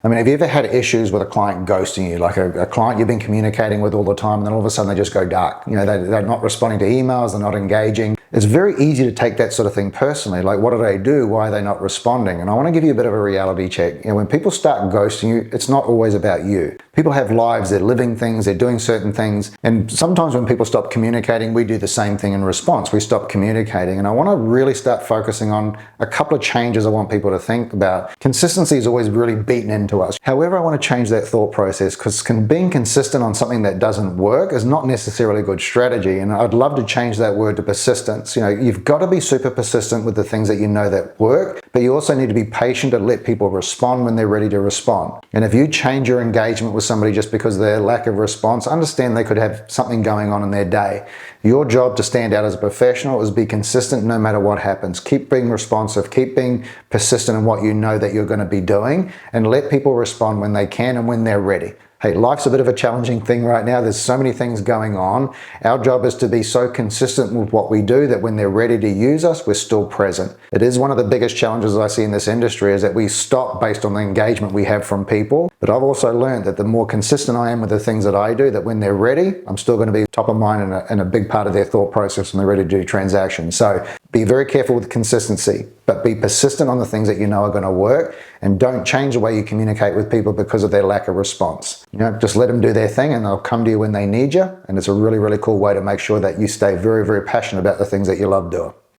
I mean, have you ever had issues with a client ghosting you, like a client you've been communicating with all the time, and then all of a sudden they just go dark? You know, they're not responding to emails, they're not engaging. It's very easy to take that sort of thing personally. Like, what did they do? Why are they not responding? And I want to give you a bit of a reality check. You know, when people start ghosting you, it's not always about you. People have lives, they're living things, they're doing certain things. And sometimes when people stop communicating, we do the same thing in response. We stop communicating. And I want to really start focusing on a couple of changes I want people to think about. Consistency is always really beaten into us. However, I want to change that thought process, because being consistent on something that doesn't work is not necessarily a good strategy. And I'd love to change that word to persistence. You know, you've got to be super persistent with the things that you know that work, but you also need to be patient to let people respond when they're ready to respond. And if you change your engagement with somebody just because of their lack of response, understand they could have something going on in their day. Your job to stand out as a professional is be consistent no matter what happens. Keep being responsive, keep being persistent in what you know that you're going to be doing, and let people respond when they can and when they're ready. Hey, life's a bit of a challenging thing right now. There's so many things going on. Our job is to be so consistent with what we do that when they're ready to use us, we're still present. It is one of the biggest challenges I see in this industry, is that we stop based on the engagement we have from people. But I've also learned that the more consistent I am with the things that I do, that when they're ready, I'm still going to be top of mind and a big part of their thought process when they're ready to do transactions. So be very careful with consistency, but be persistent on the things that you know are going to work, and don't change the way you communicate with people because of their lack of response. You know, just let them do their thing and they'll come to you when they need you. And it's a really, really cool way to make sure that you stay very, very passionate about the things that you love doing.